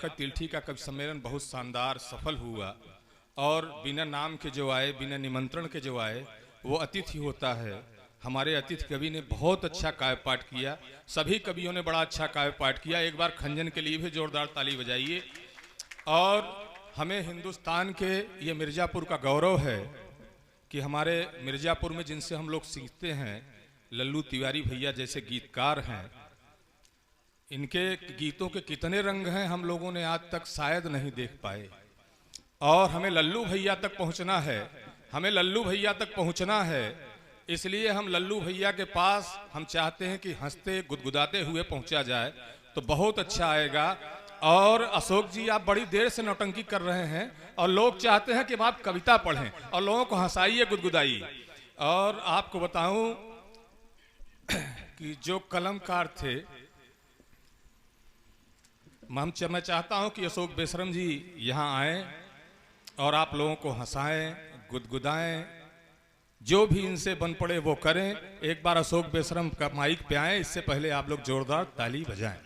का तिलठी का कवि सम्मेलन बहुत शानदार सफल हुआ और बिना नाम के जो आए, बिना निमंत्रण के जो आए, वो अतिथि होता है। हमारे अतिथि कवि ने बहुत अच्छा काव्य पाठ किया, सभी कवियों ने बड़ा अच्छा काव्य पाठ किया। एक बार खंजन के लिए भी जोरदार ताली बजाइए। और हमें हिंदुस्तान के ये मिर्ज़ापुर का गौरव है कि हमारे मिर्ज़ापुर में जिनसे हम लोग सीखते हैं, लल्लू तिवारी भैया जैसे गीतकार हैं, इनके गीतों के कितने रंग हैं हम लोगों ने आज तक शायद नहीं देख पाए। और हमें लल्लू भैया तक पहुंचना है, हमें लल्लू भैया तक पहुंचना है। इसलिए हम लल्लू भैया के पास हम चाहते हैं कि हंसते गुदगुदाते हुए पहुंचा जाए तो बहुत अच्छा आएगा। और अशोक जी, आप बड़ी देर से नौटंकी कर रहे हैं और लोग चाहते हैं कि आप कविता पढ़ें और लोगों को हंसाइए, गुदगुदाइए। और आपको बताऊं कि जो कलमकार थे, मैं चाहता हूं कि अशोक बेशरम जी यहाँ आए और आप लोगों को हंसाएं, गुदगुदाएं, जो भी इनसे बन पड़े वो करें। एक बार अशोक बेशरम का माइक पे आए, इससे पहले आप लोग जोरदार ताली बजाएं।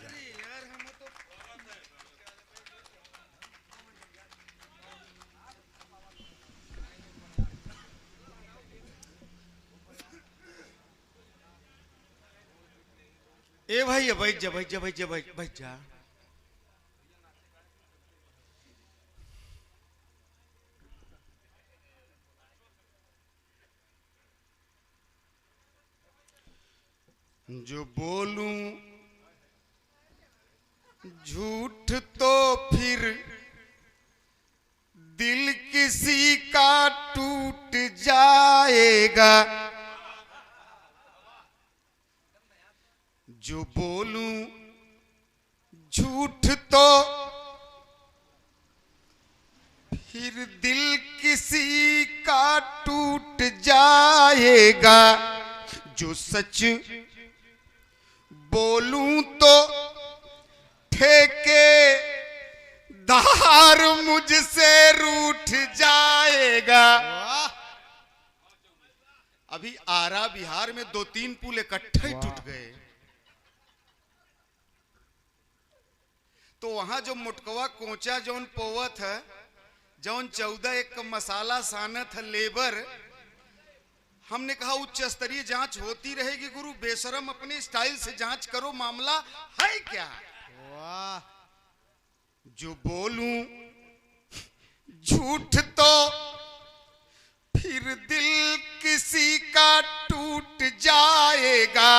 ए भाई, बैठ जा, बैठ जा, बैठ जा, बैठ जा। जो बोलूं झूठ तो फिर दिल किसी का टूट जाएगा। जो बोलूं झूठ तो फिर दिल किसी का टूट जाएगा। जो सच बोलूं तो ठेके दार मुझसे रूठ जाएगा। अभी आरा बिहार में 2-3 पुल इकट्ठे ही टूट गए, तो वहां जो मोटकवा कोचा जौन पोवत है, जौन 14 एक मसाला सानत है लेबर, हमने कहा उच्च स्तरीय जांच होती रहेगी गुरु, बेशरम अपने स्टाइल से जांच करो, मामला है क्या। वाह। जो बोलूं झूठ तो फिर दिल किसी का टूट जाएगा।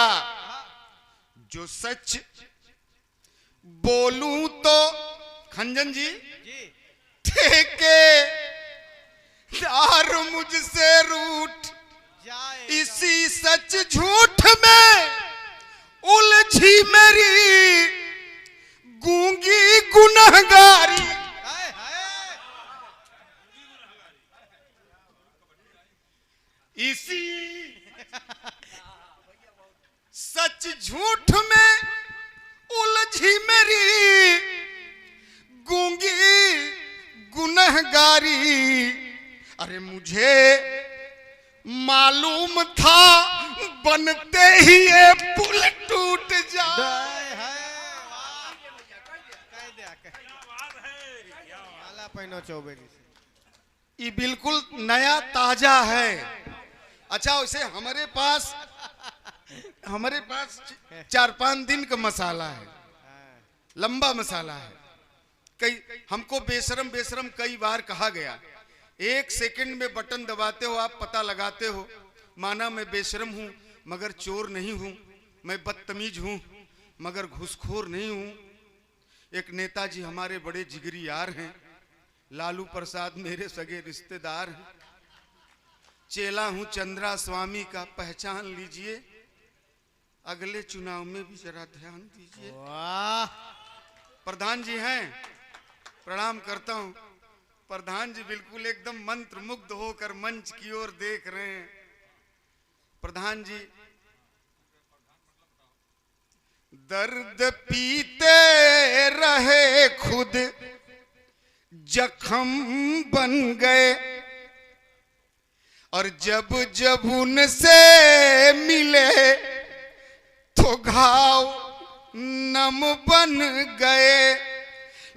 जो सच बोलूं तो खंजन जी ठेके दार मुझसे रूठ, इसी सच झूठ में उलझी मेरी गूंगी गुनहगारी। इसी सच झूठ में उलझी मेरी गूंगी गुनहगारी। अरे मुझे मालूम था बनते ही ये पुल टूट जाए। ये बिल्कुल नया ताजा है। अच्छा, वैसे हमारे पास 4-5 दिन का मसाला है, लंबा मसाला है। हमको बेशरम बेशरम कई बार कहा गया। 1 सेकंड में बटन दबाते हो आप, पता लगाते हो। माना मैं बेशरम हूं मगर चोर नहीं हूं, मैं बदतमीज हूं मगर घूसखोर नहीं हूं। एक नेताजी हमारे बड़े जिगरी यार हैं, लालू प्रसाद मेरे सगे रिश्तेदार हैं। चेला हूं चंद्रा स्वामी का, पहचान लीजिए, अगले चुनाव में भी जरा ध्यान दीजिए। वाह। प्रधान जी हैं, प्रणाम करता हूं। प्रधान जी बिल्कुल एकदम मंत्र मुग्ध होकर मंच की ओर देख रहे हैं। प्रधान जी दर्द पीते रहे, खुद जख्म बन गए, और जब जब उनसे मिले तो घाव नम बन गए।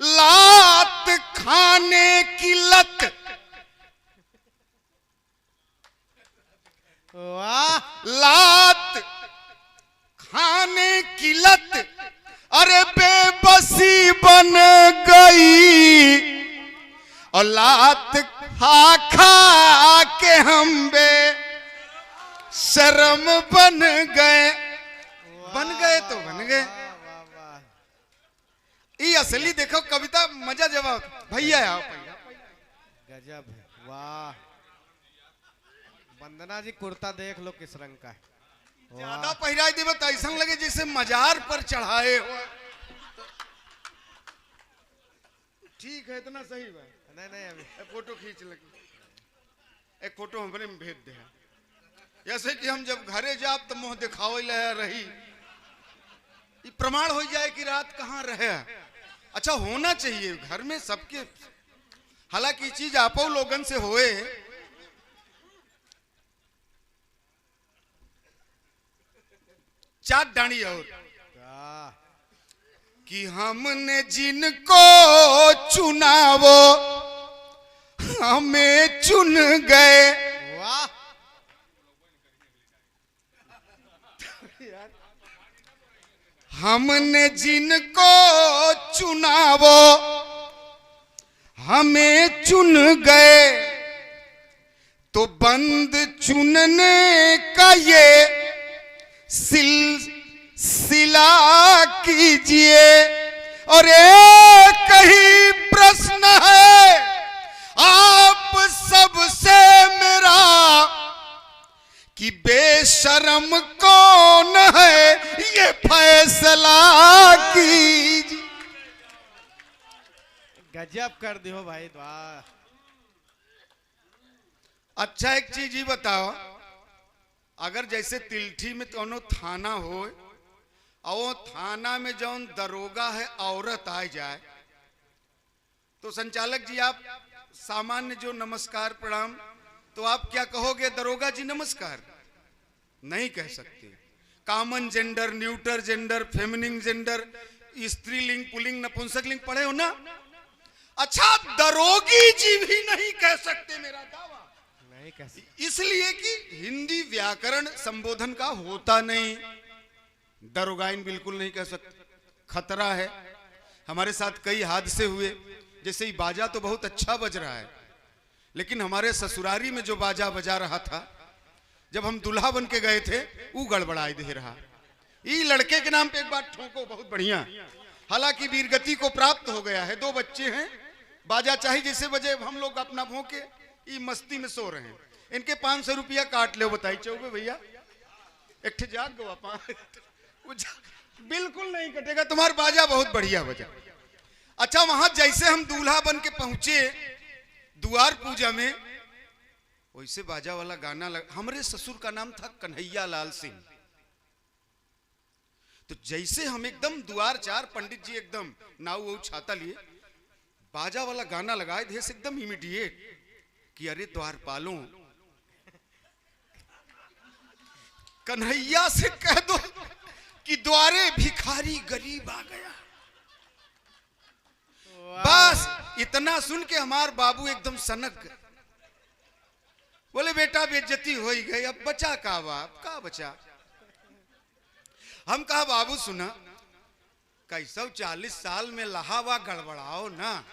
लात खाने की लत, वाह लात खाने की लत, अरे बेबसी बन गई, और लात खा खा के हम बे शर्म बन गए। बन गए तो बन गए। वाह वाह ये असली देखो कविता मजा जवाब। भैया आओ भैया। गजब है, वाह। वंदना जी कुर्ता देख लो किस रंग का है। ज्यादा पहिराई देव तो ऐसा लगे जैसे मजार पर चढ़ाए हो। ठीक है, इतना सही बा। नहीं नहीं अभी एक फोटो खींच लगी, एक फोटो हमने में भेज दे। जैसे कि हम जब घरे जाब तो मुंह दिखावे ले रही, ये प्रमाण हो जाए कि रात कहाँ रहे। अच्छा होना चाहिए घर में सबके, हालांकि चीज आपो लोगन से होए। चार डाणी और वाह कि हमने जिनको चुनावो हमें चुन गए। वाह हमने जिनको चुनावो हमें चुन गए, तो बंद चुनने का ये सिलसिला कीजिए। और एक ही प्रश्न है आप सबसे मेरा, कि बेशर्म कौन है ये फैसला कीजिए। गजब कर दियो भाई, वाह। अच्छा एक चीज ही बताओ, अगर जैसे तिलठी में कोनो थाना हो और थाना में जौन दरोगा है औरत आ जाए, तो संचालक जी आप सामान्य जो नमस्कार प्रणाम, तो आप क्या कहोगे? दरोगा जी नमस्कार नहीं कह सकते। Common gender, neuter gender, feminine gender, स्त्रीलिंग, पुल्लिंग, नपुंसकलिंग पढ़े हो ना? अच्छा दरोगी जी भी नहीं कह सकते, मेरा दावा। नहीं कैसे इसलिए कि हिंदी व्याकरण संबोधन का होता नहीं। दरोगाइन बिल्कुल नहीं कह सकते, खतरा है। हमारे साथ कई हादसे हुए, जैसे ही बाजा तो बहुत अच्छा बज रहा है, लेकिन हमारे ससुरारी में जो बाजा बजा रहा था, जब हम दुल्हा बन के गए थे, वो गड़बड़ाई दे रहा। ये लड़के के नाम पे एक बात ठोको, बहुत बढ़िया। हालांकि वीरगति को प्राप्त हो गया है, 2 बच्चे हैं, बाजा चाहिए जैसे बजे, हम लोग अपना भोंके ये मस्ती में सो रहे हैं। इनके 500 रुपया काट ले, बताई चौबे भैया। एक ठे जाग गवा, बिल्कुल नहीं कटेगा, तुम्हारा बाजा बहुत बढ़िया बजा। अच्छा वहां जैसे हम दूल्हा बन के पहुंचे द्वार पूजा में, वैसे बाजा वाला गाना लगा। हमारे ससुर का नाम था कन्हैया लाल सिंह। तो जैसे हम एकदम द्वार चार, पंडित जी एकदम नाव वो छाता लिए, बाजा वाला गाना लगाए थे एकदम इमीडिएट कि अरे द्वारपालों, कन्हैया से कह दो कि द्वारे भिखारी गरीब आ गया। बस इतना सुन के हमार बाबू एकदम सनक गए। बोले बेटा बेइज्जती हो ही गई, अब बचा का बाप का बचा। हम कहा बाबू सुना, कैसो 40 साल में लहावा गड़बड़ाओ ना,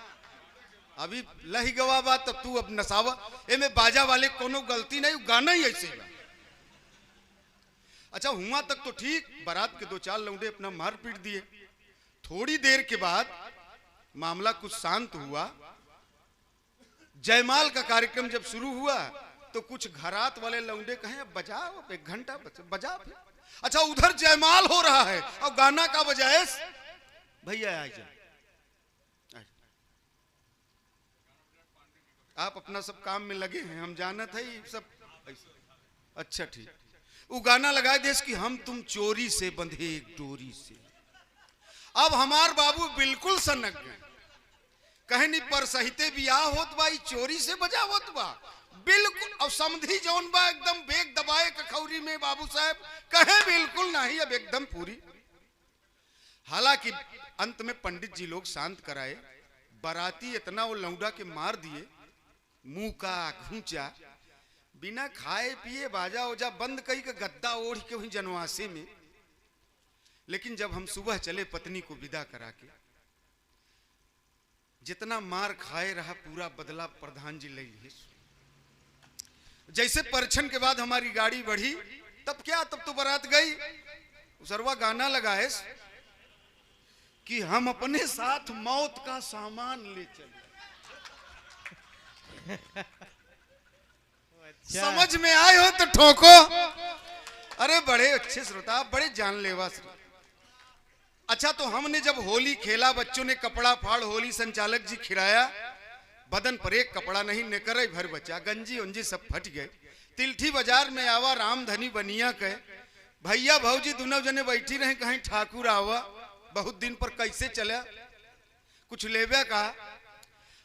अभी लही गवा बा, तब तू अब नसावा। एमे बाजा वाले कोनो गलती नहीं, गाना ही ऐसे बा। अच्छा हुआ तक तो ठीक, बारात के 2-4 लौंडे अपना मार पीट दिए। थोड़ी देर के बाद मामला कुछ शांत हुआ। जयमाल का कार्यक्रम जब शुरू हुआ तो कुछ घरात वाले लौंडे कहे अब बजाओ, 1 घंटा बजा। अच्छा उधर जयमाल हो रहा है और गाना का बजाय भैया आ जाए, आप अपना सब काम में लगे हैं, हम जाना था ये सब ऐसे। अच्छा ठीक, वो गाना लगाए देश कि हम तुम चोरी से बंधे एक डोरी से। अब हमार बाबू बिल्कुल सनक गए, कहे नहीं पर सहिते बियाह होत बा, चोरी से बजा होत बा बिल्कुल। और समधी जौन बा एकदम बेग दबाए कखौरी में, बाबू साहब कहे बिल्कुल नहीं, अब एकदम पूरी। हालांकि अंत में पंडित जी लोग शांत कराए। बाराती इतना वो लौंडा के मार दिए, मुंह का घूंचा, बिना खाए पिए बाजा ओजा बंद कई के गद्दा ओढ़ के वहीं जनवासे में। लेकिन जब हम सुबह चले पत्नी को विदा करा के, जितना मार खाए रहा पूरा बदला प्रधान जी ले लिए। जैसे परछन के बाद हमारी गाड़ी बढ़ी, तब क्या, तब तो बारात गई। उसरवा गाना लगाए कि हम अपने साथ मौत का सामान ले चले। अच्छा। समझ में आए हो तो ठोको। अरे बड़े अच्छे श्रोता, बड़े जानलेवा श्रोता। अच्छा, तो हमने जब होली खेला, बच्चों ने कपड़ा फाड़ होली संचालक जी खिलाया, बदन पर एक कपड़ा नहीं निकरे भर बचा, गंजी उंजी सब फट गए। तिलठी बाजार में आवा रामधनी बनिया कहे, भैया भौजी दोनों जने बैठी रहे, कहीं ठाकुर आवा, बहुत दिन पर कैसे चला, कुछ लेवे कहा।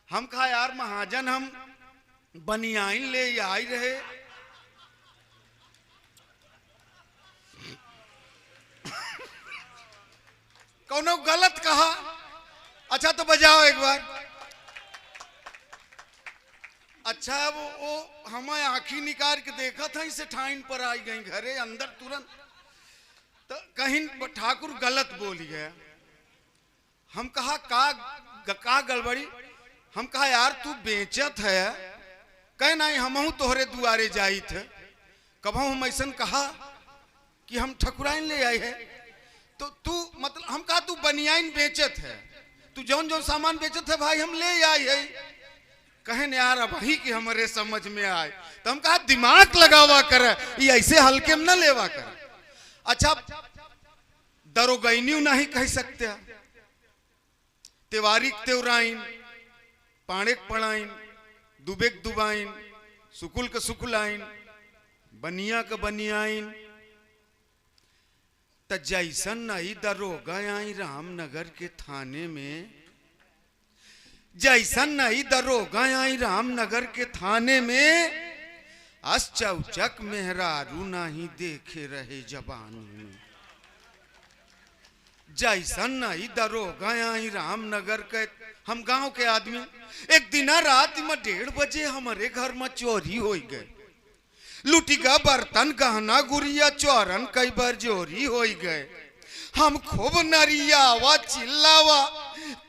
हम कहा यार महाजन हम बनियाइन ले आई रहे। कौनो गलत कहा? अच्छा तो बजाओ एक बार। अच्छा वो हमें आंखी निकाल के देखा था, इसे ठाइन पर आई गई घरे अंदर तुरंत। तो कहीं ठाकुर गलत बोल गया। हम कहा का गड़बड़ी? हम कहा यार तू बेचत है? कह नहीं, हमहू तोहरे दुआरे जाई थे, कबहू हम ऐसा कहा कि हम ठकुराइन ले आए है? तो तू मतलब, हम कहा तू बनियाइन बेचत है, तू जौन जौन सामान बेचत है भाई हम ले आई है। कहे न यार अब ही कि हमारे समझ में आए। तो हम कहा दिमाग लगावा कर, ये ऐसे हल्के में न लेवा कर। अच्छा, दरोगैनी नहीं कह सकते, तेवारी तेवराइन, पाणेक पढ़ाइन, दुबेक दुबाइन, सुकुल के सुकुलाइन, बनिया के बनियाइन। तो जैसन नहीं दरोगा आई रामनगर के थाने में, जैसन नहीं दरोगा आई रामनगर के थाने में, चौचक मेहरारू नहीं देखे रहे जबानी में। जैसन नहीं दरोगा आई रामनगर के, हम गांव के आदमी, एक दिन रात में 1:30 बजे हमारे घर में चोरी हो गए। लुटी का बर्तन गहना गुड़िया चोरन कई बार चोरी हो गए। हम खूब नरियावा चिल्लावा,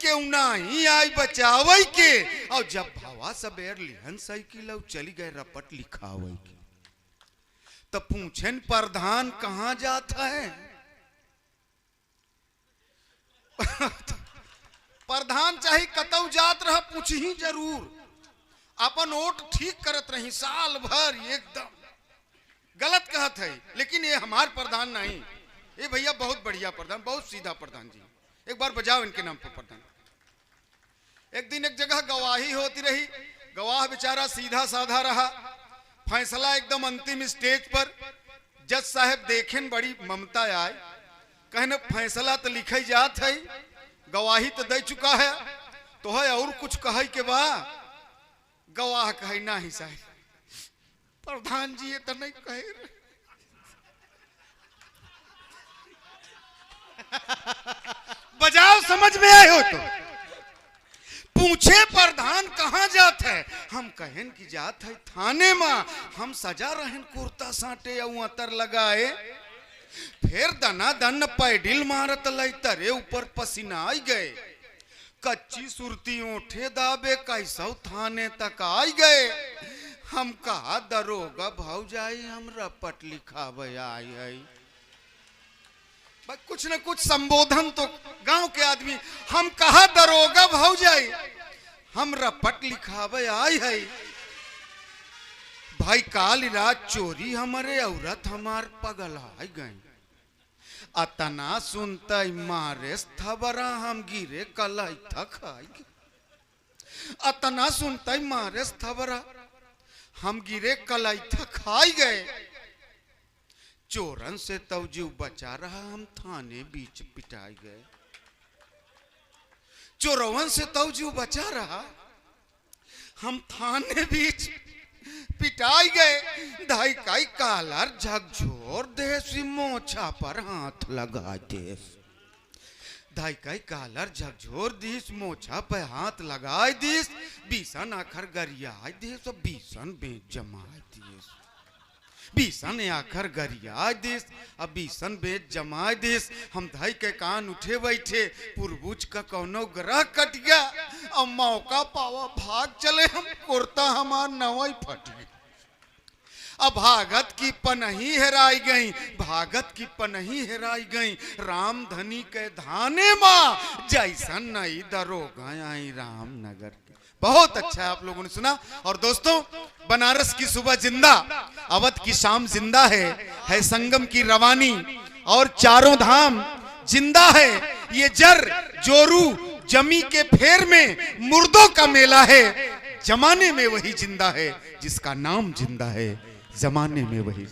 क्यों नहीं आई बचावे के। और जब भावा सबेर लिहन साइकिल चली गए रपट लिखावे के, तो पूछन प्रधान कहाँ जाता है? प्रधान चाहे कतौ जात रहा, पूछ ही जरूर। अपन ओट ठीक करत रही साल भर, एकदम गलत कहत है। लेकिन ये हमार प्रधान नहीं, ये भैया बहुत बढ़िया प्रधान, बहुत सीधा प्रधान जी। एक बार बजाओ इनके नाम पर प्रधान। एक दिन एक जगह गवाही होती रही, गवाह बेचारा सीधा साधा रहा। फैसला एकदम अंतिम स्टेज पर, जज साहब देखें बड़ी ममता आए, कहने फैसला तो लिखे जात है, गवाही तो दे चुका है, तो है और कुछ कहे के बा? गवाह कहे ना ही साहब, प्रधान जी ये तो नहीं कहे। बजाओ, समझ में आए हो तो। पूछे प्रधान कहाँ जात है? हम कहन की जात है थाने में, हम सजा रहन कुर्ता साटे या अतर लगाए। फिर दना दन पैडिल मारत लई, तरे ऊपर पसीना आई गए। कच्ची सुरती ओठे दाबे कैसौ थाने तक आई गए। हम कहा दरोगा भौजाई हम रपट लिखावे आई है। कुछ न कुछ संबोधन तो गांव के आदमी। हम कहा दरोगा भौजाई हम रपट लिखावे आई है। भाई काल रात चोरी हमारे औरत हमार पगला गई। अतना सुनते मारे थबरा हम गिरे कलाई थक आई। अतना सुनते मारे थबरा हम गिरे कलाई थक आई गए। चोरन से तवजू बचा रहा, हम थाने बीच पिटाई गए। चोरवन से तवजू बचा रहा, हम थाने बीच पिटाई गए। धाई काई कालर झकझोर देसी मोछा पर हाथ लगा दे। धाई कई कालर झकझोर दिस मोछा पे हाथ लगाए दिस बीसन आखर गरियाए दिस और बीसन बेच जमाए दिस बीसन आखर गरियाए दिस अब बीसन बेच जमाए दिस हम धाई के कान उठे बैठे पुरबुज का कौनो ग्रह कट गया और मौका पावा भाग चले हम कुर्ता हमार नवई फट गई अब भागत की पनही हेराई गई भागत की पनही हेराई गई राम धनी के धाने माँ जैसन नई दरोगा आई रामनगर की। बहुत अच्छा है, आप लोगों ने सुना। और दोस्तों बनारस की सुबह जिंदा, अवध की शाम जिंदा है संगम की रवानी और चारों धाम जिंदा है। ये जर जोरू जमी के फेर में मुर्दों का मेला है, जमाने में वही जिंदा है जिसका नाम जिंदा है, जमाने में वही